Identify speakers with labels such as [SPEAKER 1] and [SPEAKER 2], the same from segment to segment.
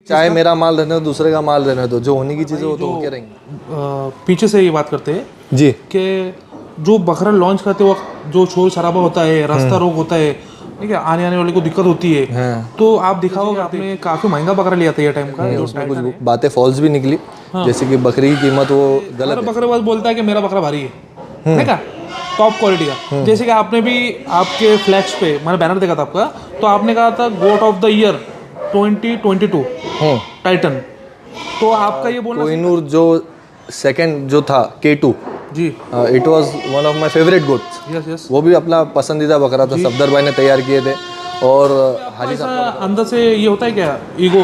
[SPEAKER 1] चाहे मेरा माल रहने दो, दूसरे का माल रहने दो, जो होने की चीज़ें वो तो होके रहेंगी।
[SPEAKER 2] पीछे से ये बात करते हैं
[SPEAKER 1] जी
[SPEAKER 2] कि जो बकरा लॉन्च करते वक्त जो शोर शराबा होता है, रास्ता रोक होता है, ठीक है, आने वाले को दिक्कत होती है,
[SPEAKER 1] हाँ।
[SPEAKER 2] तो आप दिखाओगे आपने काफ़ी महंगा बकरा लिया था ये टाइम का।
[SPEAKER 1] उसमें कुछ बातें फॉल्स भी निकली, जैसे कि बकरी की कीमत वो गलत
[SPEAKER 2] हर बकरेबाज बोलता है कि मेरा बकरा भारी है, ठीक है, टॉप क्वालिटी का। जैसे कि आपने भी आपके फ्लैक्स पे मैंने बैनर देखा था आपका, तो आपने कहा था गोट ऑफ द ईयर 2022 टाइटन, तो आपका ये बोलना
[SPEAKER 1] कोहिनूर जो सेकंड जो था K2,
[SPEAKER 2] जी,
[SPEAKER 1] it was one of my favourite goats.
[SPEAKER 2] Yes yes.
[SPEAKER 1] वो भी अपना पसंदीदा बकरा था, सफदर भाई ने तैयार किए थे। और हाजी
[SPEAKER 2] ऐसा अंदर से ये होता है क्या ईगो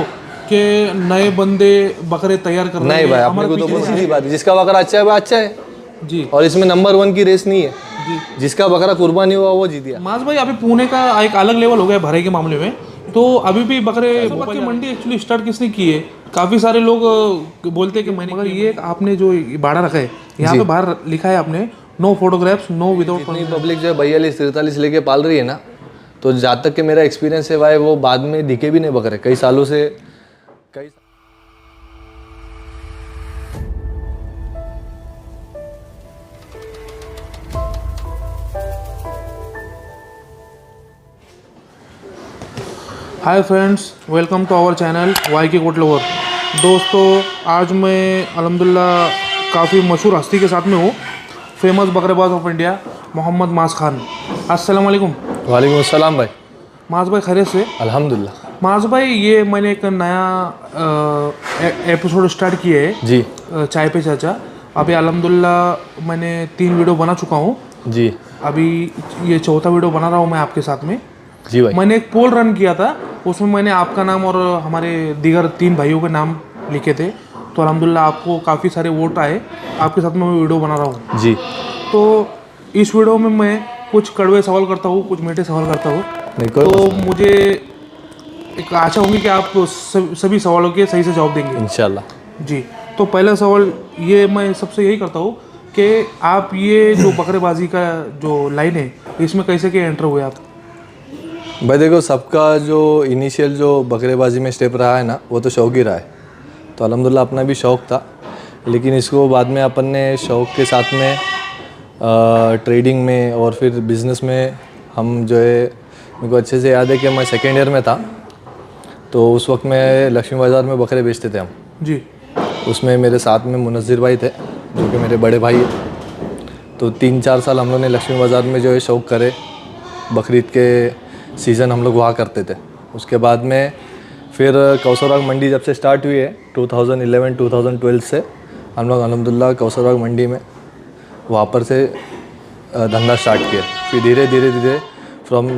[SPEAKER 2] के नए बंदे बकरे तैयार कर रहे
[SPEAKER 1] नहीं
[SPEAKER 2] हैं?
[SPEAKER 1] भाई, अपने को तो बहुत सीधी बात है, जिसका बकरा अच्छा है वो अच्छा है,
[SPEAKER 2] जी
[SPEAKER 1] और इसमें नंबर 1 की रेस नहीं है।
[SPEAKER 2] जी।
[SPEAKER 1] जिसका बकरा कुर्बानी हुआ वो जीत गया।
[SPEAKER 2] मास भाई अभी पुणे का एक अलग लेवल हो गया भरे के मामले में, तो अभी भी बकरे की मंडी एक्चुअली स्टार्ट किसने की है? काफ़ी सारे लोग बोलते हैं कि मैंने, मगर ये आपने जो बाड़ा रखा है यहाँ पे बाहर लिखा है आपने नो फोटोग्राफ्स नो विदाउट।
[SPEAKER 1] इतनी पब्लिक जो है 42-43 लेके पाल रही है ना, तो जहाँ तक कि मेरा एक्सपीरियंस है भाई, वो बाद में दिखे भी नहीं बकरे कई सालों से। कई
[SPEAKER 2] hi friends, welcome to our channel Y K quote lover. दोस्तों आज मैं अल्हम्दुलिल्लाह काफ़ी मशहूर हस्ती के साथ में हूँ, फेमस बकरेबाज ऑफ इंडिया मोहम्मद मास खान। अस्सलाम वालेकुम।
[SPEAKER 1] वालेकुम अस्सलाम भाई।
[SPEAKER 2] मास भाई खैरियत से?
[SPEAKER 1] अल्हम्दुलिल्लाह।
[SPEAKER 2] मास भाई ये मैंने एक नया एपिसोड स्टार्ट किया है
[SPEAKER 1] जी
[SPEAKER 2] चाय पे चाचा। अभी अल्हम्दुलिल्लाह मैंने 3 वीडियो बना चुका हूँ,
[SPEAKER 1] जी
[SPEAKER 2] अभी ये 4था वीडियो बना रहा हूँ मैं आपके साथ में।
[SPEAKER 1] जी भाई।
[SPEAKER 2] मैंने एक पोल रन किया था, उसमें मैंने आपका नाम और हमारे दीगर 3 भाइयों के नाम लिखे थे, तो अल्हम्दुलिल्लाह आपको काफ़ी सारे वोट आए, आपके साथ में मैं वीडियो बना रहा हूँ।
[SPEAKER 1] जी
[SPEAKER 2] तो इस वीडियो में मैं कुछ कड़वे सवाल करता हूँ, कुछ मीठे सवाल करता हूँ, तो मुझे एक आशा होगी कि आप सभी सवालों के सही से जवाब देंगे
[SPEAKER 1] इंशाल्लाह।
[SPEAKER 2] जी। तो पहला सवाल ये मैं सबसे यही करता हूँ कि आप ये जो बकरेबाजी का जो लाइन है इसमें कैसे के एंटर हुए आप?
[SPEAKER 1] भाई देखो, सबका जो इनिशियल जो बकरेबाजी में स्टेप रहा है ना, वो तो शौक ही रहा है। तो अल्हम्दुलिल्लाह अपना भी शौक़ था, लेकिन इसको बाद में अपन ने शौक़ के साथ में ट्रेडिंग में और फिर बिज़नेस में हम जो है, मेरे को अच्छे से याद है कि मैं सेकेंड ईयर में था, तो उस वक्त में लक्ष्मी बाज़ार में बकरे बेचते थे हम
[SPEAKER 2] जी।
[SPEAKER 1] उसमें मेरे साथ में मुनज़्ज़िर भाई थे जो कि मेरे बड़े भाई हैं। तो 3-4 साल हम लोग ने लक्ष्मी बाज़ार में जो है शौक़ करे, बकरीद के सीज़न हम लोग वहाँ करते थे। उसके बाद में फिर कौसरबाग मंडी जब से स्टार्ट हुई है 2011-2012 से, हम लोग अल्हम्दुलिल्लाह कौसरबाग मंडी में वहाँ पर से धंधा स्टार्ट किया। फिर धीरे धीरे धीरे फ्रॉम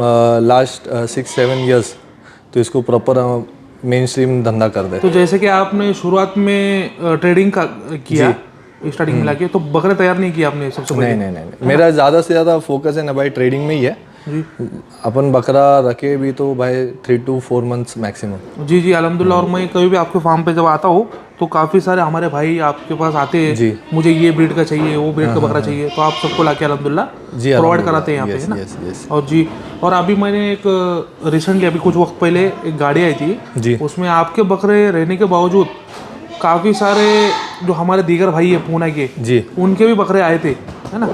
[SPEAKER 1] लास्ट 6-7 ईयर्स तो इसको प्रॉपर मेन स्ट्रीम धंधा कर दे।
[SPEAKER 2] तो जैसे कि आपने शुरुआत में ट्रेडिंग का किया स्टार्टिंग में लाके, तो बकरे तैयार नहीं किया आपने सबसे पहले?
[SPEAKER 1] नहीं, मेरा ज़्यादा से ज़्यादा फोकस है ना भाई ट्रेडिंग में ही है
[SPEAKER 2] जी।
[SPEAKER 1] अपन बकरा रखे भी तो भाई 3 to 4 months मैक्सिमम।
[SPEAKER 2] जी जी अल्हम्दुलिल्लाह। और मैं कभी भी आपके फार्म पे जब आता हूँ तो काफ़ी सारे हमारे भाई आपके पास आते हैं,
[SPEAKER 1] जी।
[SPEAKER 2] मुझे ये ब्रीड का चाहिए, वो ब्रीड का बकरा चाहिए, तो आप सबको लाके अल्हम्दुलिल्लाह
[SPEAKER 1] जी
[SPEAKER 2] प्रोवाइड कराते हैं यहाँ पे, है ना?
[SPEAKER 1] यस।
[SPEAKER 2] और जी, और अभी मैंने एक रिसेंटली अभी कुछ वक्त पहले एक गाड़ी आई थी
[SPEAKER 1] जी
[SPEAKER 2] उसमें आपके बकरे रहने के बावजूद काफ़ी सारे जो हमारे दीगर भाई है पूना के,
[SPEAKER 1] जी
[SPEAKER 2] उनके भी बकरे आए थे, है ना?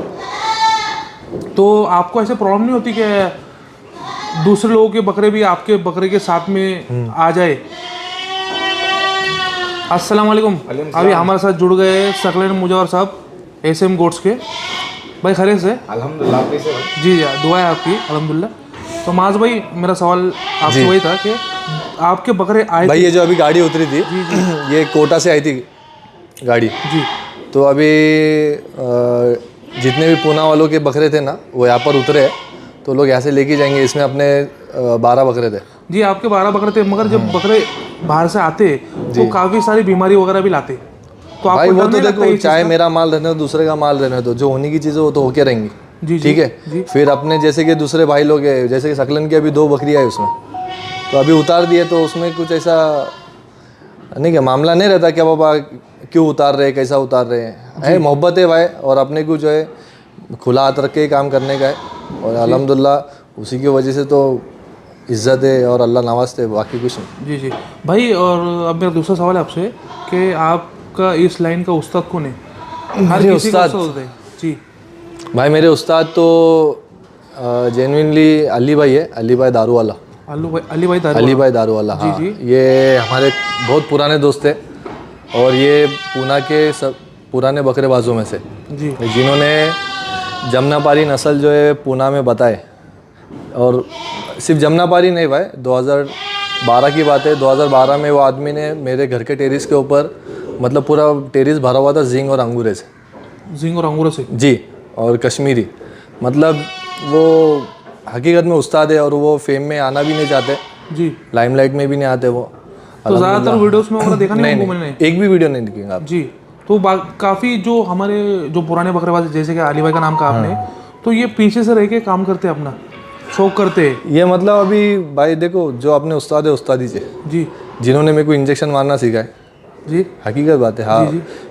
[SPEAKER 2] तो आपको ऐसे प्रॉब्लम नहीं होती कि दूसरे लोगों के बकरे भी आपके बकरे के साथ में आ जाए? अस्सलाम वालेकुम। अभी हमारे साथ जुड़ गए सकलेन मुजवर साहब SM गोट्स के भाई। खैरियत से?
[SPEAKER 3] अल्हम्दुलिल्लाह। कैसे भाई?
[SPEAKER 2] जी जी दुआ है आपकी अल्हम्दुलिल्लाह। तो माज भाई मेरा सवाल आपसे वही था कि आपके बकरे आए
[SPEAKER 1] भाई, ये जो अभी गाड़ी उतरी थी ये कोटा से आई थी गाड़ी
[SPEAKER 2] जी।
[SPEAKER 1] तो अभी जितने भी पूना वालों के बकरे थे ना वो यहाँ पर उतरे, तो लोग यहाँ से लेके जाएंगे। इसमें अपने 12 बकरे थे
[SPEAKER 2] जी। आपके 12 बकरे थे, मगर जब बकरे बाहर से आते तो काफ़ी सारी बीमारी वगैरह भी लाते, तो
[SPEAKER 1] भाई।
[SPEAKER 2] आपको
[SPEAKER 1] वो
[SPEAKER 2] डर
[SPEAKER 1] तो
[SPEAKER 2] नहीं लगता
[SPEAKER 1] देखो,
[SPEAKER 2] ये
[SPEAKER 1] चाहे मेरा माल रहने दो, दूसरे का माल रहने दो, जो होने की चीज़ें वो तो होके रहेंगी।
[SPEAKER 2] जी जी
[SPEAKER 1] ठीक है। फिर अपने जैसे कि दूसरे भाई लोग हैं, जैसे कि सकलन की अभी 2 बकरी आई उसमें, तो अभी उतार दिए, तो उसमें कुछ ऐसा नहीं क्या मामला नहीं रहता क्या बाबा क्यों उतार रहे, कैसा उतार रहे हैं। मोहब्बत है भाई, और अपने को जो है खुला हाथ रख के काम करने का है, और अल्हम्दुलिल्लाह उसी की वजह से तो इज्जत है और अल्लाह नवाजते, बाकी कुछ नहीं।
[SPEAKER 2] जी जी भाई। और अब मेरा दूसरा सवाल है आपसे कि आपका इस लाइन का उस्ताद कौन है? हर
[SPEAKER 1] मेरे
[SPEAKER 2] किसी का
[SPEAKER 1] उस्ताद?
[SPEAKER 2] उस्ताद होता है जी।
[SPEAKER 1] भाई मेरे उस्ताद तो जेन्युइनली अली भाई है, अली भाई दारू वाला।
[SPEAKER 2] अली भाई दारू
[SPEAKER 1] अली भाई दारू वाला, हाँ।
[SPEAKER 2] जी।
[SPEAKER 1] ये हमारे बहुत पुराने दोस्त थे और ये पूना के सब पुराने बकरेबाजों में से,
[SPEAKER 2] जी
[SPEAKER 1] जिन्होंने जमनापारी नस्ल जो है पूना में बताए। और सिर्फ जमनापारी नहीं भाई, 2012 की बात है, 2012 में वो आदमी ने मेरे घर के टेरिस के ऊपर, मतलब पूरा टेरिस भरा हुआ था जिंक और अंगूरे से।
[SPEAKER 2] जिंक और अंगूरों से? जी।
[SPEAKER 1] और कश्मीरी, मतलब वो हकीकत में उस्ताद है और वो फेम में आना भी नहीं चाहते
[SPEAKER 2] जी,
[SPEAKER 1] लाइमलाइट में भी नहीं आते वो।
[SPEAKER 2] तो ज़्यादातर वीडियोस में वगैरह देखा नहीं उनको मैंने?
[SPEAKER 1] एक भी वीडियो नहीं दिखेगा आप
[SPEAKER 2] जी। तो काफ़ी जो हमारे जो पुराने बकरेबाज, जैसे कि अली भाई का नाम कहा आपने, तो ये पीछे से रह के काम करते हैं, अपना शौक करते हैं
[SPEAKER 1] ये। मतलब अभी भाई देखो, जो अपने उस्ताद है उस्तादी से
[SPEAKER 2] जी,
[SPEAKER 1] जिन्होंने मेरे को इंजेक्शन मारना सिखाए
[SPEAKER 2] जी,
[SPEAKER 1] हकीकत बात है, हाँ।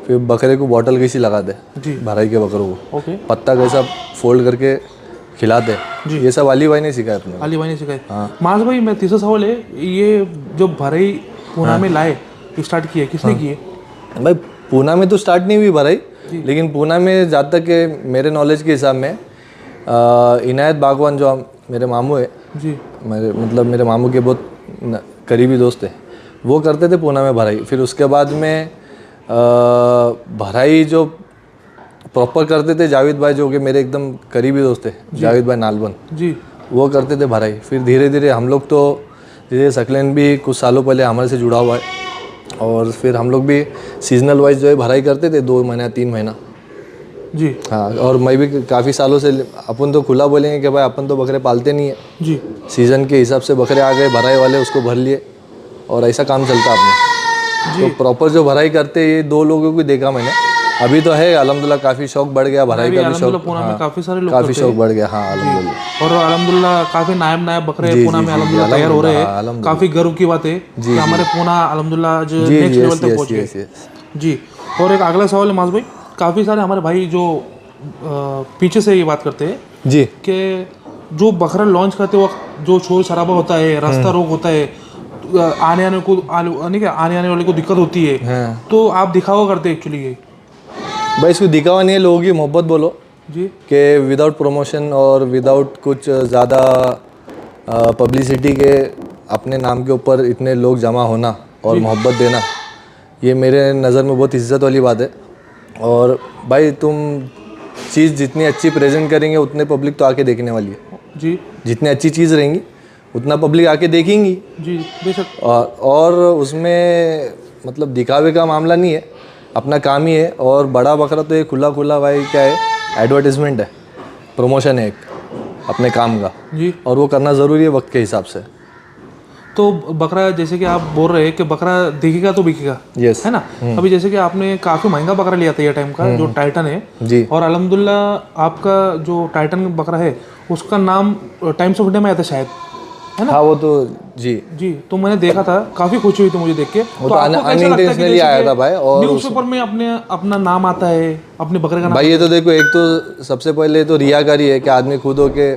[SPEAKER 1] फिर बकरे को बॉटल कैसी लगाते
[SPEAKER 2] जी,
[SPEAKER 1] भराई के बकरों को,
[SPEAKER 2] ओके,
[SPEAKER 1] पत्ता कैसा फोल्ड करके खिलाते, ये सब अली भाई ने सिखाया अपने।
[SPEAKER 2] अली भाई ने सिखाए। मास भाई, मैं तीसरा सवाल है, ये जो भराई पूना में लाए, स्टार्ट किए, किसने किए?
[SPEAKER 1] भाई पूना में तो स्टार्ट नहीं हुई भराई, लेकिन पूना में जहाँ तक के मेरे नॉलेज के हिसाब में इनायत बागवान जो मेरे मामू है
[SPEAKER 2] जी,
[SPEAKER 1] मेरे मामू के बहुत करीबी दोस्त है, वो करते थे पूना में भराई। फिर उसके बाद में भराई जो प्रॉपर करते थे जावेद भाई, जो कि मेरे एकदम करीबी दोस्त थे, जावेद भाई नालबन
[SPEAKER 2] जी,
[SPEAKER 1] वो करते थे भराई। फिर धीरे धीरे हम लोग तो, धीरे सकलेन भी कुछ सालों पहले हमारे से जुड़ा हुआ है, और फिर हम लोग भी सीजनल वाइज जो है भराई करते थे, 2 महीना 3 महीना
[SPEAKER 2] जी,
[SPEAKER 1] हाँ। और मैं भी काफ़ी सालों से, अपन तो खुला बोलेंगे कि भाई अपन तो बकरे पालते नहीं है
[SPEAKER 2] जी,
[SPEAKER 1] सीज़न के हिसाब से बकरे आ गए, भराई वाले उसको भर लिए और ऐसा काम चलता अपना। तो प्रॉपर जो भराई करते ये 2 लोगों को देखा मैंने। अभी तो है अल्हम्दुलिल्लाह, काफ़ी शौक बढ़ गया भराई का भी शौक,
[SPEAKER 2] पूना में काफ़ी सारे लोग
[SPEAKER 1] काफ़ी शौक बढ़ गया, हाँ अल्हम्दुलिल्लाह।
[SPEAKER 2] और अल्हम्दुलिल्लाह काफ़ी नायब बकरे पूना में अल्हम्दुलिल्लाह तैयार हो रहे हैं। काफ़ी गर्व की बात है कि हमारे पूना अल्हम्दुलिल्लाह जो नेक्स्ट लेवल तक पहुँच गए जी। और एक अगला सवाल है मास भाई, काफ़ी सारे हमारे भाई जो पीछे से ये बात करते हैं
[SPEAKER 1] जी
[SPEAKER 2] कि जो बकरा लॉन्च करते वक्त जो शोर शराबा होता है, रास्ता रोक होता है, आने आने वाले को दिक्कत होती है, तो आप दिखावा करते एक्चुअली ये?
[SPEAKER 1] भाई इसको दिखावा नहीं है, लोगों की मोहब्बत बोलो
[SPEAKER 2] जी,
[SPEAKER 1] कि विदाउट प्रमोशन और विदाउट कुछ ज़्यादा पब्लिसिटी के अपने नाम के ऊपर इतने लोग जमा होना और मोहब्बत देना, ये मेरे नज़र में बहुत इज्जत वाली बात है। और भाई तुम चीज़ जितनी अच्छी प्रेजेंट करेंगे उतने पब्लिक तो आके देखने वाली है
[SPEAKER 2] जी,
[SPEAKER 1] जितनी अच्छी चीज़ रहेंगी उतना पब्लिक आके देखेंगी
[SPEAKER 2] जी, बेशक।
[SPEAKER 1] और उसमें मतलब दिखावे का मामला नहीं है, अपना काम ही है। और बड़ा बकरा तो ये खुला भाई क्या है, एडवर्टीजमेंट है, प्रमोशन है एक अपने काम का
[SPEAKER 2] जी,
[SPEAKER 1] और वो करना ज़रूरी है वक्त के हिसाब से।
[SPEAKER 2] तो बकरा, जैसे कि आप बोल रहे हैं कि बकरा दिखेगा तो बिकेगा,
[SPEAKER 1] यस
[SPEAKER 2] है ना? अभी जैसे कि आपने काफ़ी महंगा बकरा लिया था ये टाइम का, जो टाइटन है
[SPEAKER 1] जी,
[SPEAKER 2] और अल्हम्दुलिल्लाह आपका जो टाइटन बकरा है उसका नाम टाइम्स ऑफ इंडिया में आया था शायद, है ना?
[SPEAKER 1] हाँ वो तो जी
[SPEAKER 2] जी, तो मैंने देखा था, काफ़ी खुशी हुई थी मुझे देख के।
[SPEAKER 1] वो तो अनइंटेंशनली आया था भाई। और
[SPEAKER 2] न्यूज़पेपर में अपना नाम आता है, अपने बकरे का नाम।
[SPEAKER 1] भाई ये तो देखो, एक तो सबसे पहले तो रियाकारी है कि आदमी खुद होके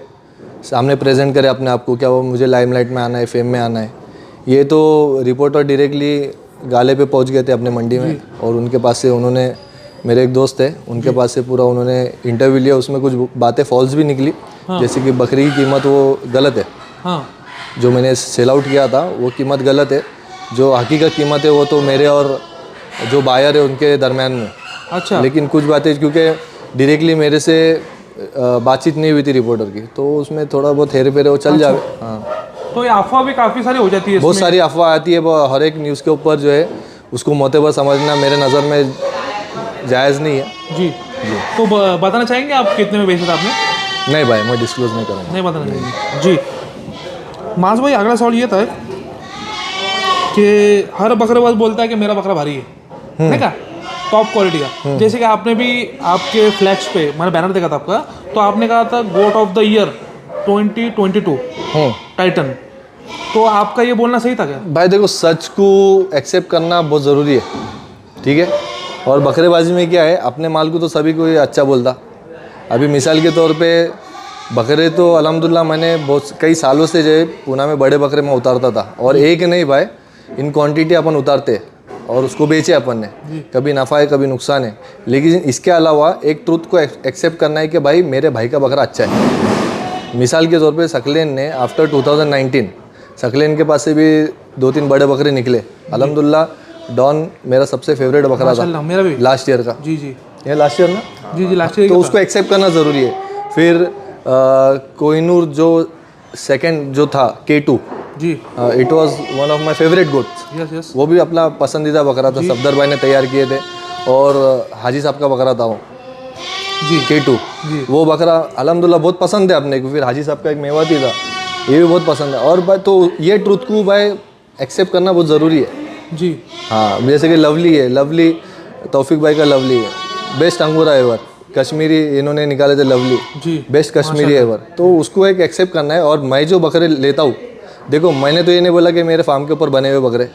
[SPEAKER 1] सामने प्रेजेंट करे अपने आप को, क्या वो मुझे लाइमलाइट में आना है, फेम में आना है। ये तो रिपोर्टर डायरेक्टली गाले पे पहुंच गए थे अपने मंडी में, और उनके पास से उन्होंने, मेरे एक दोस्त है उनके पास से पूरा उन्होंने इंटरव्यू लिया, उसमें कुछ बातें फॉल्स भी निकली। जैसे कि बकरी की कीमत वो गलत है,
[SPEAKER 2] हाँ,
[SPEAKER 1] जो मैंने सेल आउट किया था वो कीमत गलत है, जो हकीकत कीमत है वो तो मेरे और जो बायर है उनके दरमियान में।
[SPEAKER 2] अच्छा,
[SPEAKER 1] लेकिन कुछ बातें क्योंकि डायरेक्टली मेरे से बातचीत नहीं हुई थी रिपोर्टर की, तो उसमें थोड़ा बहुत हेरे फेरे वो चल जावे। हाँ,
[SPEAKER 2] तो ये अफवाह भी काफ़ी सारी हो जाती है,
[SPEAKER 1] बहुत सारी अफवाह आती है, हर एक न्यूज़ के ऊपर जो है उसको मोतेबर समझना मेरे नज़र में जायज़ नहीं है।
[SPEAKER 2] जी, तो बताना चाहेंगे आप कितने में बेचा था आपने?
[SPEAKER 1] नहीं भाई, मैं डिस्क्लोज नहीं करूँगा।
[SPEAKER 2] नहीं बताना चाहेंगे जी। मास भाई, अगला सवाल ये था कि हर बकरेबाज बोलता है कि मेरा बकरा भारी है क्या, टॉप क्वालिटी का। जैसे कि आपने भी आपके फ्लैक्स पे मैंने बैनर देखा था आपका, तो आपने कहा था गोट ऑफ द ईयर 2022 टाइटन, तो आपका ये बोलना सही था क्या? भाई
[SPEAKER 1] देखो, सच को एक्सेप्ट करना बहुत ज़रूरी है, ठीक है। और बकरेबाजी में क्या है, अपने माल को तो सभी को अच्छा बोलता। अभी मिसाल के तौर पे बकरे तो अल्हम्दुलिल्लाह मैंने बहुत कई सालों से जो है पूना में बड़े बकरे में उतारता था, और एक नहीं भाई, इन क्वांटिटी अपन उतारते और उसको बेचे अपन ने, कभी नफ़ा है कभी नुकसान है। लेकिन इसके अलावा एक ट्रुथ को एक्सेप्ट करना है कि भाई मेरे भाई का बकरा अच्छा है। मिसाल के तौर पे सकलेन ने आफ्टर 2019 सकलेन के पास से भी 2-3 बड़े बकरे निकले। अल्हम्दुलिल्लाह डॉन मेरा सबसे फेवरेट बकरा था
[SPEAKER 2] माशाल्लाह, मेरा भी।
[SPEAKER 1] लास्ट ईयर का।
[SPEAKER 2] जी जी
[SPEAKER 1] ये लास्ट ईयर ना?
[SPEAKER 2] जी जी लास्ट ईयर
[SPEAKER 1] तो उसको एक्सेप्ट करना ज़रूरी है। फिर कोहिनूर जो सेकंड जो था K2,
[SPEAKER 2] जी
[SPEAKER 1] it was one of my favourite goats.
[SPEAKER 2] Yes yes
[SPEAKER 1] वो भी अपना पसंदीदा बकरा था, सफदर भाई ने तैयार किए थे, और हाजी साहब का बकरा था वो
[SPEAKER 2] जी
[SPEAKER 1] K2। वो बकरा अल्हम्दुलिल्लाह बहुत पसंद है अपने को। फिर हाजी साहब का एक मेवाती था, ये भी बहुत पसंद है। और भाई तो ये ट्रुथ को भाई एक्सेप्ट करना बहुत ज़रूरी है।
[SPEAKER 2] जी
[SPEAKER 1] हाँ, जैसे कि लवली है, लवली तौफीक भाई का लवली है, बेस्ट अंगूरा एवर, कश्मीरी इन्होंने निकाले थे लवली,
[SPEAKER 2] जी
[SPEAKER 1] बेस्ट कश्मीरी एवर। तो उसको एक एक्सेप्ट करना है। और मैं जो बकरे लेता हूँ, देखो मैंने तो ये नहीं बोला कि मेरे फार्म के ऊपर बने हुए बकरे,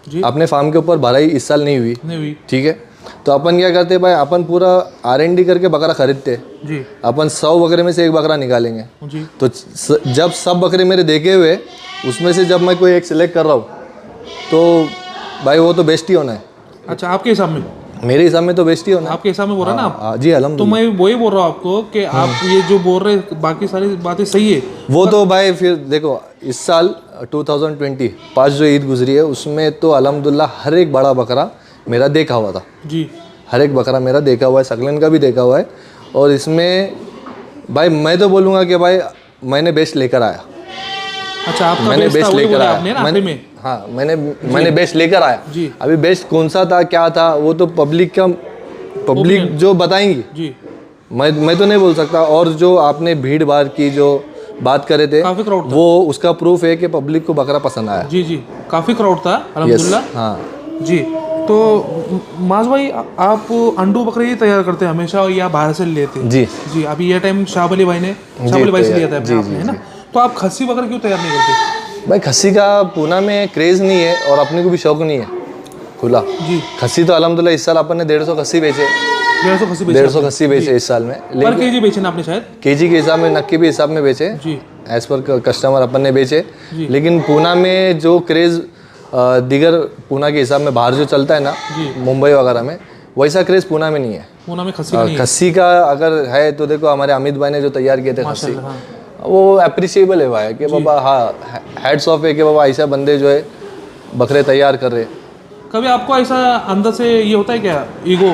[SPEAKER 2] जी
[SPEAKER 1] अपने फार्म के ऊपर भराई इस साल नहीं हुई,
[SPEAKER 2] नहीं हुई।
[SPEAKER 1] ठीक है। तो अपन क्या करते हैं भाई, अपन पूरा R&D करके बकरा खरीदते हैं।
[SPEAKER 2] जी
[SPEAKER 1] अपन 100 बकरे में से एक बकरा निकालेंगे।
[SPEAKER 2] जी
[SPEAKER 1] तो जब सब बकरे मेरे देखे हुए, उसमें से जब मैं कोई एक सिलेक्ट कर रहा हूँ, तो भाई वो तो बेस्ट ही होना है।
[SPEAKER 2] अच्छा, आपके हिसाब में?
[SPEAKER 1] मेरे हिसाब में तो बेस्ट ही होना है।
[SPEAKER 2] आपके हिसाब में बोल रहे हैं ना आप?
[SPEAKER 1] हाँ, जी
[SPEAKER 2] तो
[SPEAKER 1] अल्हम्दुलिल्लाह।
[SPEAKER 2] मैं वही बोल रहा हूँ आपको कि आप ये जो बोल रहे हैं बाकी सारी बातें सही है।
[SPEAKER 1] वो तो भाई फिर देखो, इस साल 2020 पास जो ईद गुजरी है, उसमें तो अल्हम्दुलिल्लाह हर एक बड़ा बकरा मेरा देखा हुआ था।
[SPEAKER 2] जी
[SPEAKER 1] हर एक बकरा मेरा देखा हुआ है, सकलन का भी देखा हुआ है। और इसमें भाई मैं तो बोलूँगा कि भाई मैंने बेस्ट लेकर आया।
[SPEAKER 2] अच्छा, आपका
[SPEAKER 1] मैंने
[SPEAKER 2] बेस्ट था,
[SPEAKER 1] बेस्ट
[SPEAKER 2] वही
[SPEAKER 1] लेकर
[SPEAKER 2] बोला
[SPEAKER 1] आया।
[SPEAKER 2] आपने ना आखिरी में।
[SPEAKER 1] हाँ, मैंने बेस्ट लेकर आया।
[SPEAKER 2] जी
[SPEAKER 1] अभी बेस्ट कौन सा था, क्या था, वो तो पब्लिक जो बताएंगी,
[SPEAKER 2] जी
[SPEAKER 1] मैं तो नहीं बोल सकता। और जो आपने भीड़ भाड़ की जो बात करे थे,
[SPEAKER 2] काफी क्राउड था।
[SPEAKER 1] वो उसका प्रूफ है कि पब्लिक को बकरा पसंद आया।
[SPEAKER 2] जी जी काफी क्राउड था अल्हम्दुलिल्लाह।
[SPEAKER 1] हाँ
[SPEAKER 2] जी, तो माज भाई आप अंडू बकरे ही तैयार करते हैं हमेशा या बाहर से लेते हैं?
[SPEAKER 1] जी
[SPEAKER 2] जी, अभी ये टाइम शाह अली भाई से लिया था
[SPEAKER 1] जी,
[SPEAKER 2] आपने, है ना? तो आप खस्सी बकरा क्यों तैयार नहीं करते?
[SPEAKER 1] भाई, खस्सी का पूना में क्रेज़ नहीं है और अपने को भी शौक नहीं है खुला।
[SPEAKER 2] जी,
[SPEAKER 1] खस्सी तो अल्हम्दुलिल्लाह इस साल अपन ने 150 खस्सी बेचे,
[SPEAKER 2] 150 खस्सी बेचे
[SPEAKER 1] 150 खस्सी बेचे इस साल में।
[SPEAKER 2] पर केजी बेचे ना आपने शायद?
[SPEAKER 1] केजी के हिसाब में, नक्की भी हिसाब में बेचे,
[SPEAKER 2] जी
[SPEAKER 1] एज पर कस्टमर अपन ने बेचे।
[SPEAKER 2] जी।
[SPEAKER 1] लेकिन पूना में जो क्रेज़ दीगर पूना के हिसाब में बाहर जो चलता है ना, मुंबई वगैरह में, वैसा क्रेज़ पूना में नहीं है।
[SPEAKER 2] पूना में खस्सी नहीं है।
[SPEAKER 1] खस्सी का अगर है तो देखो, हमारे अमित भाई ने जो तैयार किए थे खस्सी,
[SPEAKER 2] माशाल्लाह, हाँ।
[SPEAKER 1] वो अप्रिशिएबल है भाई, कि बाबा हाँ, हैड्स ऑफ है कि बाबा ऐसा बंदे जो है बकरे तैयार कर रहे हैं।
[SPEAKER 2] कभी आपको ऐसा अंदर से ये होता है क्या, ईगो,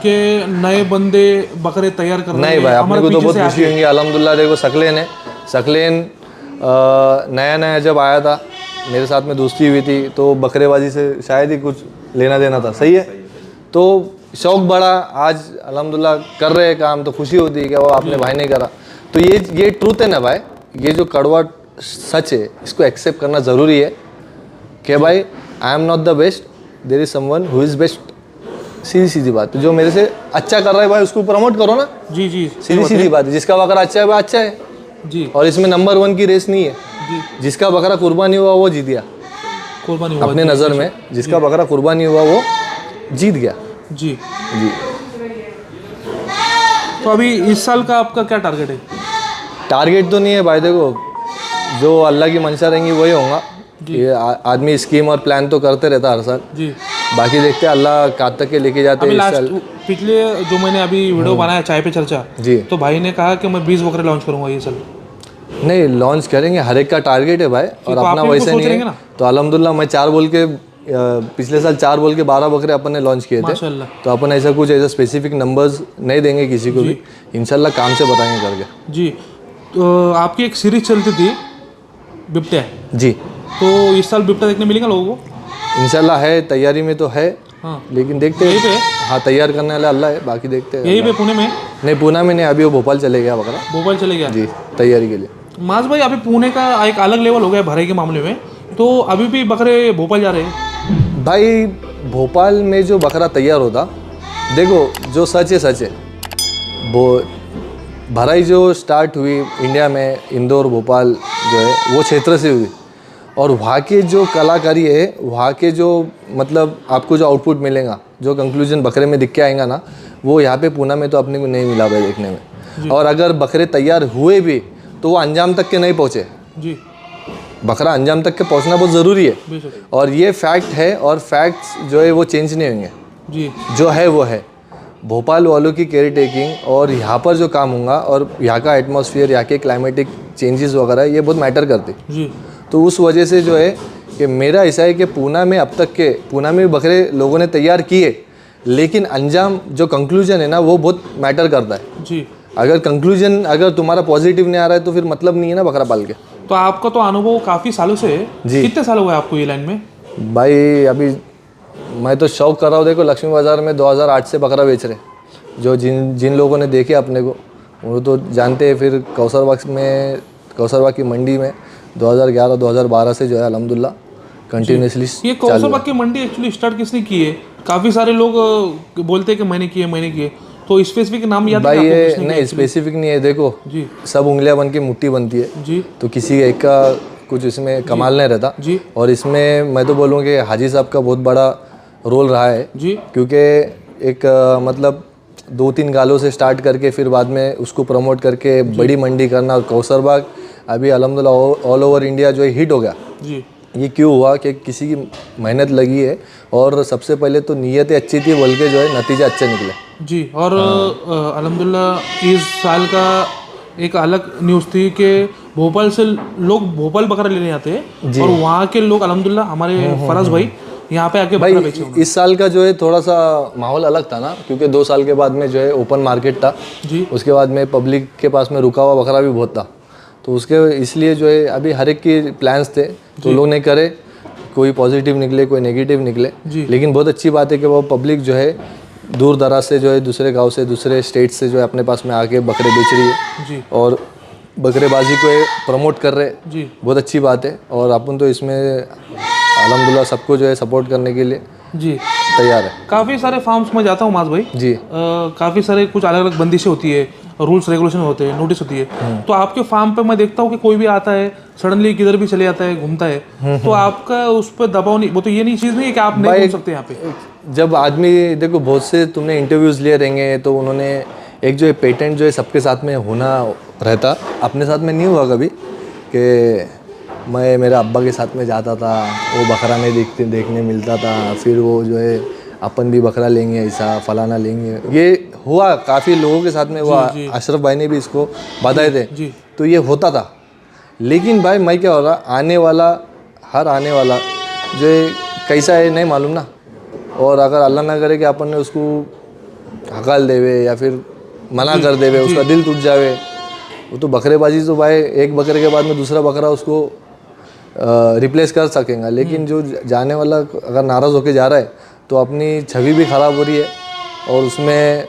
[SPEAKER 2] कि नए बंदे बकरे तैयार कर रहे हैं?
[SPEAKER 1] नहीं भाई, अपने
[SPEAKER 2] हमारे
[SPEAKER 1] को तो
[SPEAKER 2] पीछे
[SPEAKER 1] बहुत
[SPEAKER 2] से
[SPEAKER 1] खुशी
[SPEAKER 2] आके-
[SPEAKER 1] होंगी। अल्हम्दुलिल्लाह देखो, सकलेन नया नया जब आया था, मेरे साथ में दोस्ती हुई थी, तो बकरेबाजी से शायद ही कुछ लेना देना था, सही है। तो शौक बढ़ा, आज अल्हम्दुलिल्लाह कर रहे हैं काम, तो खुशी होती है कि वो आपने भाई ने करा। तो ये ट्रूथ है ना भाई, ये जो कड़वा सच है, इसको एक्सेप्ट करना ज़रूरी है कि भाई I am not the best, there is someone who is best. सीधी सीधी बात है, जो मेरे से अच्छा कर रहा है भाई उसको प्रमोट करो ना।
[SPEAKER 2] जी जी
[SPEAKER 1] सीधी सीधी बात है, जिसका बकरा अच्छा है वो अच्छा है।
[SPEAKER 2] जी
[SPEAKER 1] और इसमें नंबर 1 की रेस नहीं है।
[SPEAKER 2] जी
[SPEAKER 1] जिसका बकरा कुर्बानी हुआ वो जीत गया,
[SPEAKER 2] कुर्बानी हुआ
[SPEAKER 1] अपने
[SPEAKER 2] जी,
[SPEAKER 1] नज़र में जिसका बकरा कुर्बानी हुआ वो जीत गया।
[SPEAKER 2] जी।
[SPEAKER 1] जी,
[SPEAKER 2] तो अभी इस साल का आपका क्या टारगेट है?
[SPEAKER 1] टारगेट तो नहीं है भाई, देखो जो अल्लाह की मंशा रहेंगी वही होगा। ये आदमी स्कीम और प्लान तो करते रहता है हर साल,
[SPEAKER 2] जी,
[SPEAKER 1] बाकी देखते हैं अल्लाह कहाँ तक के लेके जाते
[SPEAKER 2] अभी
[SPEAKER 1] हैं इस
[SPEAKER 2] लास्ट
[SPEAKER 1] साल।
[SPEAKER 2] पिछले जो मैंने अभी वीडियो बनाया चाय पे चर्चा,
[SPEAKER 1] जी,
[SPEAKER 2] तो भाई ने कहा कि मैं 20 बकरे लॉन्च करूंगा ये साल।
[SPEAKER 1] नहीं लॉन्च करेंगे, हर एक का टारगेट है भाई, और
[SPEAKER 2] तो
[SPEAKER 1] अपना
[SPEAKER 2] आप भी
[SPEAKER 1] वैसे
[SPEAKER 2] कुछ सोच
[SPEAKER 1] नहीं
[SPEAKER 2] रहेंगे
[SPEAKER 1] है।
[SPEAKER 2] ना?
[SPEAKER 1] तो अल्हम्दुलिल्लाह मैं 4 बोल के पिछले साल 4 बोल के 12 बकरे अपन ने लॉन्च किए थे।
[SPEAKER 2] माशाल्लाह।
[SPEAKER 1] तो अपन ऐसा कुछ ऐसा स्पेसिफिक नंबर्स नहीं देंगे किसी को भी, इंशाल्लाह काम से बताएंगे करके।
[SPEAKER 2] जी, तो आपकी एक सीरीज चलती थी बिबटे,
[SPEAKER 1] जी,
[SPEAKER 2] तो इस साल बिबटा देखने मिलेगा लोगों को?
[SPEAKER 1] इंशाल्लाह है, तैयारी में तो है,
[SPEAKER 2] हाँ,
[SPEAKER 1] लेकिन देखते
[SPEAKER 2] यहीं पे
[SPEAKER 1] हैं। हाँ, तैयार करने वाला अल्लाह है, बाकी देखते हैं।
[SPEAKER 2] यहीं पे पुणे में?
[SPEAKER 1] नहीं, पूना में नहीं, अभी वो भोपाल चले गया बकरा।
[SPEAKER 2] भोपाल चले गया।
[SPEAKER 1] जी, तैयारी के लिए।
[SPEAKER 2] माज भाई, अभी पुणे का एक अलग लेवल हो गया भराई के मामले में, तो अभी भी बकरे भोपाल जा रहे हैं?
[SPEAKER 1] भाई भोपाल में जो बकरा तैयार होता, देखो जो सच है वो भराई जो स्टार्ट हुई इंडिया में, इंदौर भोपाल जो है वो क्षेत्र से हुई, और वहाँ के जो कलाकारी है, वहाँ के जो मतलब आपको जो आउटपुट मिलेगा, जो कंक्लूजन बकरे में दिख के आएगा ना, वो यहाँ पे पूना में तो अपने को नहीं मिला भाई देखने में। और अगर बकरे तैयार हुए भी तो वो अंजाम तक के नहीं पहुँचे।
[SPEAKER 2] जी
[SPEAKER 1] बकरा अंजाम तक के पहुँचना बहुत ज़रूरी है,
[SPEAKER 2] बेशक
[SPEAKER 1] और ये फैक्ट है, और फैक्ट्स जो है वो चेंज नहीं होंगे,
[SPEAKER 2] जी
[SPEAKER 1] जो है वो है। भोपाल वालों की केयर टेकिंग और यहाँ पर जो काम होगा और यहाँ का एटमॉस्फेयर, यहाँ के क्लाइमेटिक चेंजेस वगैरह, ये बहुत मैटर करते।
[SPEAKER 2] जी
[SPEAKER 1] तो उस वजह से जो है कि मेरा ऐसा है कि पूना में अब तक के पूना में भी बकरे लोगों ने तैयार किए, लेकिन अंजाम जो कंक्लूजन है ना वो बहुत मैटर करता है।
[SPEAKER 2] जी।
[SPEAKER 1] अगर कंक्लूजन अगर तुम्हारा पॉजिटिव नहीं आ रहा है तो फिर मतलब नहीं है ना बकरा पाल के।
[SPEAKER 2] तो आपका तो अनुभव काफ़ी सालों से है।
[SPEAKER 1] जी।
[SPEAKER 2] कितने साल हुए आपको ये लाइन में?
[SPEAKER 1] भाई अभी मैं तो शौक कर रहा हूँ, देखो लक्ष्मी बाज़ार में 2008 से बकरा बेच रहे, जो जिन लोगों ने देखे अपने को वो तो जानते हैं। फिर कौसरबाग की मंडी में 2011-2012 से जो है अल्हम्दुलिल्लाह कंटिन्यूसली
[SPEAKER 2] ये कौसरबाग की मंडी एक्चुअली स्टार्ट किसने की है? काफ़ी सारे लोग बोलते हैं कि मैंने किए, तो स्पेसिफिक नाम याद है
[SPEAKER 1] भाई
[SPEAKER 2] आपको
[SPEAKER 1] ये
[SPEAKER 2] किसने
[SPEAKER 1] नहीं स्पेसिफिक नहीं है, देखो
[SPEAKER 2] जी
[SPEAKER 1] सब उंगलियां बन के मुट्ठी बनती है,
[SPEAKER 2] जी
[SPEAKER 1] तो किसी एक का कुछ इसमें कमाल नहीं रहता।
[SPEAKER 2] जी
[SPEAKER 1] और इसमें मैं तो बोलूँ कि हाजी साहब का बहुत बड़ा रोल रहा है,
[SPEAKER 2] जी
[SPEAKER 1] क्योंकि एक मतलब 2-3 गालों से स्टार्ट करके फिर बाद में उसको प्रमोट करके बड़ी मंडी करना, और कौसरबाग अभी अल्हम्दुलिल्लाह ऑल ओवर इंडिया जो है हिट हो गया।
[SPEAKER 2] जी
[SPEAKER 1] ये क्यों हुआ कि किसी की मेहनत लगी है, और सबसे पहले तो नीयतें अच्छी थी बोल के जो है नतीजे अच्छे निकले।
[SPEAKER 2] जी। और अल्हम्दुलिल्लाह इस साल का एक अलग न्यूज़ थी कि भोपाल से लोग भोपाल बकरा लेने आते हैं, और वहाँ के लोग अल्हम्दुलिल्लाह हमारे फराज भाई यहाँ पे आके बकरा बेचे
[SPEAKER 1] भाई इस साल का जो है थोड़ा सा माहौल अलग था ना, क्योंकि 2 साल के बाद में जो है ओपन मार्केट था,
[SPEAKER 2] जी
[SPEAKER 1] उसके बाद में पब्लिक के पास में रुका हुआ बकरा भी बहुत था, तो उसके इसलिए जो है अभी हर एक की प्लान्स थे, तो लोग नहीं करे, कोई पॉजिटिव निकले कोई नेगेटिव निकले,
[SPEAKER 2] जी।
[SPEAKER 1] लेकिन बहुत अच्छी बात है कि वो पब्लिक जो है दूर दराज से जो है दूसरे गांव से दूसरे स्टेट से जो है अपने पास में आके बकरे बेच रही है
[SPEAKER 2] जी
[SPEAKER 1] और बकरेबाजी को प्रमोट कर रहे,
[SPEAKER 2] जी
[SPEAKER 1] बहुत अच्छी बात है। और अपन तो इसमें अल्हम्दुलिल्लाह सबको जो है सपोर्ट करने के लिए
[SPEAKER 2] जी।
[SPEAKER 1] तैयार है।
[SPEAKER 2] काफ़ी सारे फार्म्स में जाता हूँ माज भाई
[SPEAKER 1] जी
[SPEAKER 2] काफ़ी सारे कुछ अलग अलग बंदिशें होती है, रूल्स रेगुलेशन होते हैं, नोटिस होती है। तो आपके फार्म पे मैं देखता हूँ कि कोई भी आता है सडनली किधर भी चले जाता है, घूमता है, तो आपका उस पर दबाव नहीं, वो तो ये नहीं चीज़ नहीं है कि आप नहीं घूम सकते यहाँ पे।
[SPEAKER 1] जब आदमी देखो बहुत से तुमने इंटरव्यूज़ लिए रहेंगे, तो उन्होंने एक जो है पेटेंट जो है सबके साथ में होना रहता, अपने साथ में नहीं हुआ कभी कि मैं मेरे अब्बा के साथ में जाता था, वो बकरा नहीं देखने मिलता था, फिर वो जो है अपन भी बकरा लेंगे ऐसा फलाना लेंगे, ये हुआ काफ़ी लोगों के साथ में हुआ। अशरफ भाई ने भी इसको बताए थे,
[SPEAKER 2] जी
[SPEAKER 1] तो ये होता था। लेकिन भाई मैं क्या हो रहा, आने वाला जो है कैसा है नहीं मालूम ना, और अगर अल्लाह ना करे कि अपन ने उसको हकाल देवे या फिर मना कर देवे, उसका दिल टूट जावे, वो तो बकरेबाजी तो भाई एक बकरे के बाद में दूसरा बकरा उसको रिप्लेस कर सकेंगे, लेकिन जो जाने वाला अगर नाराज़ होके जा रहा है तो अपनी छवि भी ख़राब हो रही है, और उसमें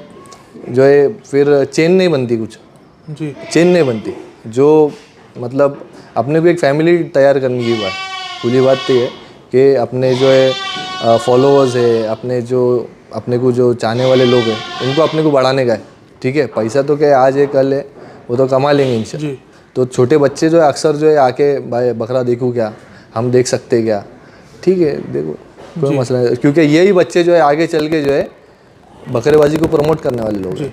[SPEAKER 1] जो है फिर चेन नहीं बनती, कुछ
[SPEAKER 2] जी
[SPEAKER 1] चेन नहीं बनती, जो मतलब अपने को एक फैमिली तैयार करने की बात पूरी बात तो है कि अपने जो है फॉलोअर्स है, अपने को जो चाहने वाले लोग हैं उनको अपने को बढ़ाने का है, ठीक है। पैसा तो क्या आज है कल है, वो तो कमा लेंगे इंशाल्लाह।
[SPEAKER 2] जी
[SPEAKER 1] तो छोटे बच्चे जो है अक्सर जो है आके भाई बकरा देखूँ क्या, हम देख सकते क्या, ठीक है देखो कोई मसला नहीं, क्योंकि यही बच्चे जो है आगे चल के जो है बकरेबाजी को प्रमोट करने वाले लोग हैं।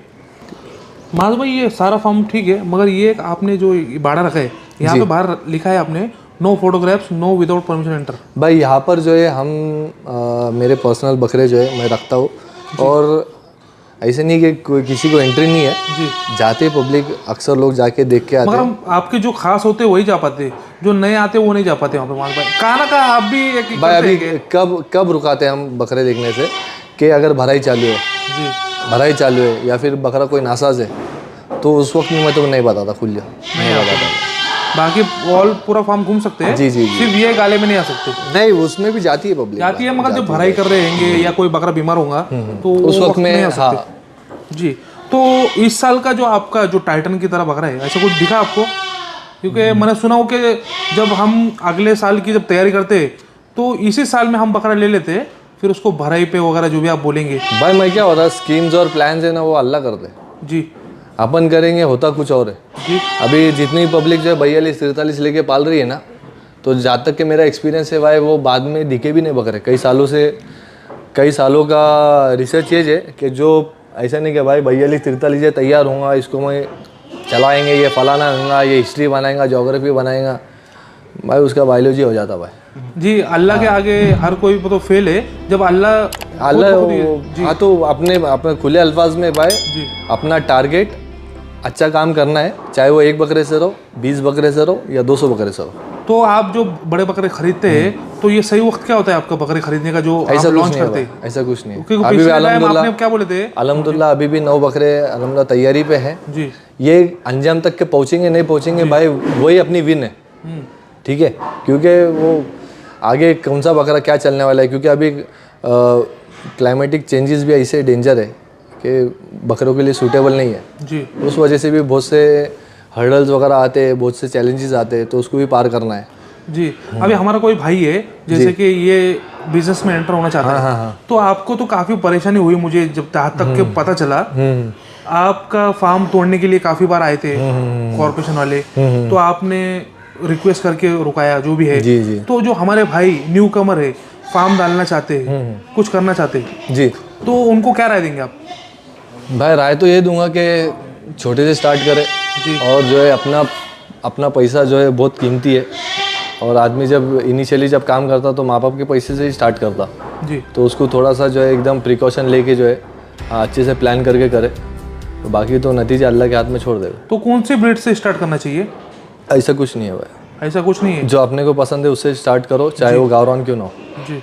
[SPEAKER 2] माज भाई ये सारा फॉर्म ठीक है, मगर ये एक आपने जो बाड़ा रखा है यहाँ पे बाहर लिखा है आपने no photographs no without permission enter.
[SPEAKER 1] भाई यहाँ पर जो है हम मेरे पर्सनल बकरे जो है मैं रखता हूँ, और ऐसे नहीं कि कोई किसी को एंट्री नहीं है
[SPEAKER 2] जी,
[SPEAKER 1] जाते पब्लिक अक्सर लोग जाके देख के आते
[SPEAKER 2] मगर
[SPEAKER 1] हैं।
[SPEAKER 2] हम आपके जो खास होते हैं वही जा पाते, जो नए आते वो नहीं जा पाते वहाँ पे। माज भाई कहाँ ना कहाँ आप भी एक
[SPEAKER 1] भाई अभी कब रुकाते हैं हम बकरे देखने से कि अगर भराई चालू है या फिर बकरा कोई नासाज है, तो उस वक्त में मैं तो नहीं बताता, खुल जा नहीं बताता।
[SPEAKER 2] बाकी ऑल पूरा फार्म घूम सकते हैं,
[SPEAKER 1] जी जी
[SPEAKER 2] सिर्फ ये गाले में नहीं आ सकते।
[SPEAKER 1] नहीं, उसमें भी जाती है पब्लिक,
[SPEAKER 2] जाती है, मगर जब भराई कर रहे होंगे या कोई बकरा बीमार होगा तो
[SPEAKER 1] उस वक्त में
[SPEAKER 2] नहीं आ सकते। जी। तो इस साल का जो आपका जो टाइटन की तरह बकरा है, ऐसा कुछ दिखा आपको? क्योंकि मैंने सुना हो कि जब हम अगले साल की जब तैयारी करते तो इसी साल में हम बकरा ले लेते, फिर उसको भराई पे वगैरह जो भी आप बोलेंगे।
[SPEAKER 1] भाई मैं क्या होता है, स्कीम्स और प्लान्स है ना वो अल्लाह करते,
[SPEAKER 2] जी
[SPEAKER 1] अपन करेंगे होता कुछ और है।
[SPEAKER 2] जी
[SPEAKER 1] अभी जितनी पब्लिक जो है 42-43 लेके पाल रही है ना, तो जहाँ तक कि मेरा एक्सपीरियंस है भाई, वो बाद में दिखे भी नहीं बकरे। कई सालों का रिसर्च ये है कि जो ऐसा नहीं कि भाई भैया ली 43 तैयार होगा, इसको मैं चलाएंगे, ये फलाना होगा, ये हिस्ट्री बनाएगा, ज्योग्राफी बनाएगा, भाई उसका बायोलॉजी हो जाता भाई।
[SPEAKER 2] जी, अल्लाह के आगे हर कोई तो फेल है, जब अल्लाह
[SPEAKER 1] हाँ, तो अपने खुले अल्फाज में भाई अपना टारगेट अच्छा काम करना है, चाहे वो 1 बकरे से रहो, 20 बकरे से रहो या 200 बकरे से रहो।
[SPEAKER 2] तो आप जो बड़े बकरे खरीदते हैं तो ये सही वक्त क्या होता है आपका बकरे खरीदने का जो आप लॉन्च करते हैं?
[SPEAKER 1] ऐसा कुछ नहीं है।
[SPEAKER 2] क्योंकि
[SPEAKER 1] अभी
[SPEAKER 2] पिछले टाइम आपने क्या बोले थे?
[SPEAKER 1] अल्हम्दुलिल्लाह अभी भी 9 बकरे अल्हम्दुलिल्लाह तैयारी पे हैं
[SPEAKER 2] जी।
[SPEAKER 1] ये अंजाम तक के पहुंचेंगे नहीं पहुंचेंगे भाई, वही अपनी विन है, ठीक है। क्योंकि वो आगे कौन सा बकरा क्या चलने वाला है, क्योंकि अभी क्लाइमेटिक चेंजेस भी ऐसे डेंजर है कि बकरों के लिए सूटेबल नहीं है
[SPEAKER 2] जी।
[SPEAKER 1] उस वजह से भी बहुत से हर्डल्स वगैरह आते हैं, बहुत से चैलेंजेस आते हैं, तो उसको भी पार करना है
[SPEAKER 2] जी। अभी हमारा कोई भाई है जैसे कि ये बिजनेस में एंटर होना चाहता है, तो आपको तो काफ़ी परेशानी हुई, मुझे जब जहाँ तक के पता चला आपका फार्म तोड़ने के लिए काफ़ी बार आए थे कॉर्पोरेशन वाले, तो आपने रिक्वेस्ट करके रुकाया जो भी है।
[SPEAKER 1] जी जी।
[SPEAKER 2] तो जो हमारे भाई न्यू कमर है, फार्म डालना चाहते हैं, कुछ करना चाहते हैं
[SPEAKER 1] जी,
[SPEAKER 2] तो उनको क्या राय देंगे आप?
[SPEAKER 1] भाई राय तो ये दूंगा कि छोटे से स्टार्ट करें और जो है अपना पैसा जो है बहुत कीमती है, और आदमी जब इनिशियली जब काम करता तो माँ बाप के पैसे से ही स्टार्ट करता
[SPEAKER 2] जी,
[SPEAKER 1] तो उसको थोड़ा सा जो है एकदम प्रिकॉशन लेके जो है अच्छे से प्लान करके करे, तो बाकी तो नतीजा अल्लाह के हाथ में छोड़ देगा।
[SPEAKER 2] तो कौन सी ब्रीड से स्टार्ट करना चाहिए?
[SPEAKER 1] ऐसा कुछ नहीं है भाई,
[SPEAKER 2] ऐसा कुछ नहीं है,
[SPEAKER 1] जो अपने को पसंद है उससे स्टार्ट करो, चाहे वो गावरान क्यों ना हो
[SPEAKER 2] जी।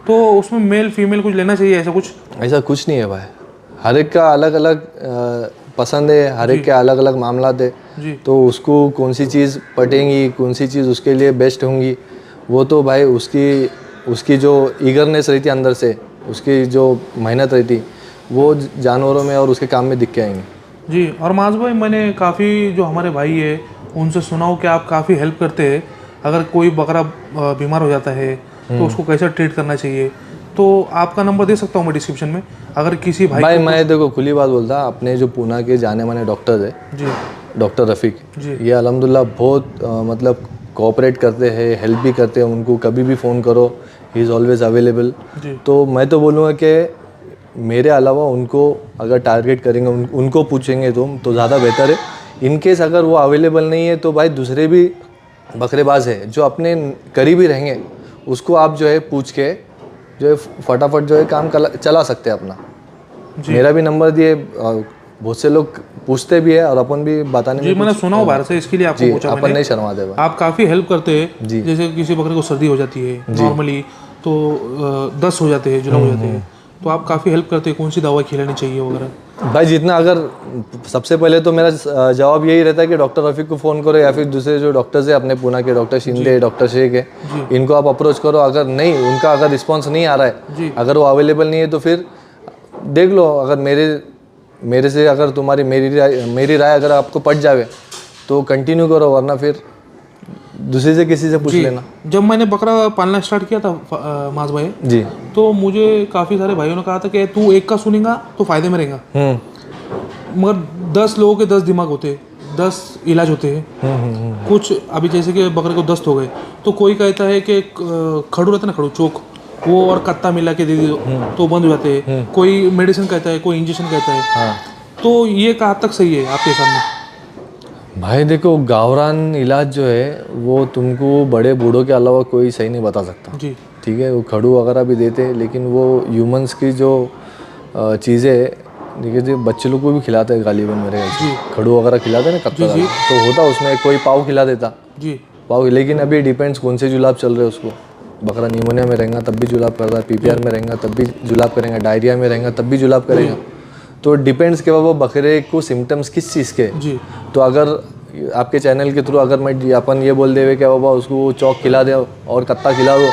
[SPEAKER 2] तो उसमें मेल फीमेल कुछ लेना चाहिए, ऐसा कुछ?
[SPEAKER 1] ऐसा कुछ नहीं है भाई, हर एक का अलग अलग पसंद है, हर एक के अलग अलग मामला है, तो उसको कौन सी चीज़ पटेंगी, कौन सी चीज़ उसके लिए बेस्ट होंगी, वो तो भाई उसकी जो ईगरनेस रहती है अंदर से, उसकी जो मेहनत रहती वो जानवरों में और उसके काम में दिख के आएंगे
[SPEAKER 2] जी। और माज भाई, मैंने काफ़ी जो हमारे भाई है उनसे सुना हो कि आप काफ़ी हेल्प करते हैं, अगर कोई बकरा बीमार हो जाता है तो उसको कैसे ट्रीट करना चाहिए, तो आपका नंबर दे सकता हूँ मैं डिस्क्रिप्शन में, अगर किसी भाई
[SPEAKER 1] मैं देखो खुली बात बोलता, अपने जो पूना के जाने माने डॉक्टर है
[SPEAKER 2] जी,
[SPEAKER 1] डॉक्टर रफ़ीक
[SPEAKER 2] जी,
[SPEAKER 1] ये अल्हम्दुलिल्लाह बहुत मतलब कोऑपरेट करते हैं, हेल्प भी करते हैं, उनको कभी भी फ़ोन करो, ही इज़ ऑलवेज अवेलेबल। तो मैं तो बोलूँगा कि मेरे अलावा उनको अगर टारगेट करेंगे, उनको पूछेंगे तुम तो ज़्यादा बेहतर है। इनकेस अगर वो अवेलेबल नहीं है तो भाई दूसरे भी बकरेबाज है जो अपने करीबी रहेंगे, उसको आप जो है पूछ के जो है फटाफट जो है काम चला सकते हैं अपना। मेरा भी नंबर दिए, बहुत से लोग पूछते भी है और अपन भी बताने
[SPEAKER 2] जी, मैंने सुना हो बाहर से, इसके लिए आपको पूछा
[SPEAKER 1] अपन
[SPEAKER 2] मैंने।
[SPEAKER 1] नहीं शर्मा दे।
[SPEAKER 2] आप काफ़ी हेल्प करते हैं, जैसे किसी बकरे को सर्दी हो जाती है नॉर्मली, तो दस्त हो जाते हैं, जुलाब हो जाते हैं, तो आप काफ़ी हेल्प करते हैं, कौन सी दवा खिलानी चाहिए वगैरह?
[SPEAKER 1] भाई जितना, अगर सबसे पहले तो मेरा जवाब यही रहता है कि डॉक्टर रफ़ीक को फ़ोन करो, या फिर दूसरे जो डॉक्टर्स है अपने पूना के, डॉक्टर शिंदे, डॉक्टर शेख है, इनको आप अप्रोच करो। अगर नहीं, उनका अगर रिस्पॉन्स नहीं आ रहा है, अगर वो अवेलेबल नहीं है, तो फिर देख लो, अगर मेरे से अगर तुम्हारी मेरी राय अगर आपको पट जावे तो कंटिन्यू करो, वरना फिर दूसरे से किसी से पूछ लेना।
[SPEAKER 2] जब मैंने बकरा पालना स्टार्ट किया था माज भाई
[SPEAKER 1] जी,
[SPEAKER 2] तो मुझे काफ़ी सारे भाइयों ने कहा था कि तू एक का सुनेगा तो फ़ायदे में रहेगा, मगर 10 लोगों के 10 दिमाग होते हैं, 10 इलाज होते हैं। कुछ अभी जैसे कि बकरे को दस्त हो गए तो कोई कहता है कि खड़ू रहता है ना, खड़ू चोक, वो और कत्ता मिला के दे दो तो बंद हो जाते हैं, कोई मेडिसिन कहता है, कोई इंजेक्शन कहता है। तो ये कहाँ तक सही है आपके सामने?
[SPEAKER 1] भाई देखो, गावरान इलाज जो है वो तुमको बड़े बूढ़ों के अलावा कोई सही नहीं बता सकता
[SPEAKER 2] जी,
[SPEAKER 1] ठीक है। वो खड़ू वगैरह भी देते हैं, लेकिन वो ह्यूमंस की जो चीज़ें, देखिए बच्चे लोग को भी खिलाते हैं गालिबन मेरे घर, खड़ू वगैरह खिलाते हैं ना, कत्ता तो होता उसमें कोई पाव खिला देता
[SPEAKER 2] जी,
[SPEAKER 1] पाव। लेकिन अभी डिपेंड्स कौन से जुलाब चल रहे हैं उसको। बकरा निमोनिया में रहेगा तब भी जुलाब करता है, PPR में रहेगा तब भी जुलाब करेगा, डायरिया में रहेगा तब भी जुलाब करेगा। तो डिपेंड्स के बाबा बकरे को सिम्टम्स किस चीज़ के।
[SPEAKER 2] जी,
[SPEAKER 1] तो अगर आपके चैनल के थ्रू अगर मैं अपन ये बोल देवे कि बाबा उसको चौक खिला दे और कत्ता खिला दो,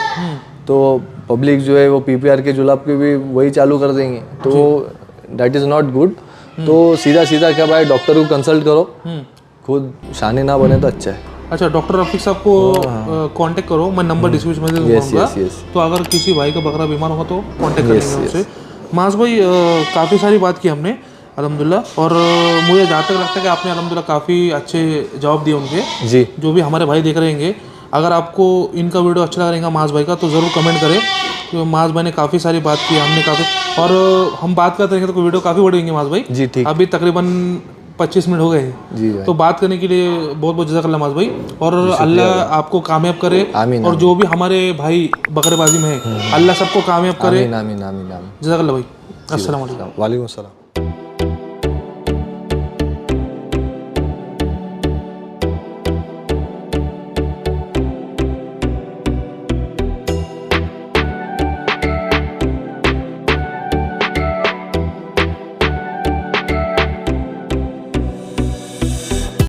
[SPEAKER 1] तो पब्लिक जो है वो PPR के जुलाब के भी वही चालू कर देंगे, तो दैट इज़ नॉट गुड। तो सीधा क्या भाई, डॉक्टर को कंसल्ट करो, खुद शानी ना बने तो अच्छा है।
[SPEAKER 2] अच्छा, डॉक्टर रफीक साहब को कांटेक्ट करो, मैं नंबर डिस्क्रिप्शन में दे दूंगा, तो अगर किसी भाई का बकरा बीमार होगा तो कांटेक्ट कर लेंगे उससे। मास भाई, काफ़ी सारी बात की हमने अल्हम्दुलिल्लाह, और मुझे जहाँ तक लगता है कि आपने अल्हम्दुलिल्लाह काफ़ी अच्छे जवाब दिए उनके,
[SPEAKER 1] जी,
[SPEAKER 2] जो भी हमारे भाई देख रहे हैं। अगर आपको इनका वीडियो अच्छा लगेगा माज भाई का तो ज़रूर कमेंट करें, क्योंकि माज भाई ने काफ़ी सारी बात की, हमने काफ़ी, और हम बात करते रहेंगे तो वीडियो काफ़ी बड़ी होंगी माज भाई।
[SPEAKER 1] जी ठीक।
[SPEAKER 2] अभी तकरीबन 25 मिनट हो गए हैं
[SPEAKER 1] जी भाई।
[SPEAKER 2] तो बात करने के लिए बहुत बहुत जज़ाकल्लाह माज भाई, और अल्लाह आपको कामयाब करे।
[SPEAKER 1] आमीन,
[SPEAKER 2] और जो भी हमारे भाई बकरेबाजी में है, अल्लाह सबको कामयाब करे।
[SPEAKER 1] आमीन आमीन आमीन आमीन।
[SPEAKER 2] जज़ाकल्लाह भाई। अस्सलाम वालेकुम।
[SPEAKER 1] वालेकुम अस्सलाम।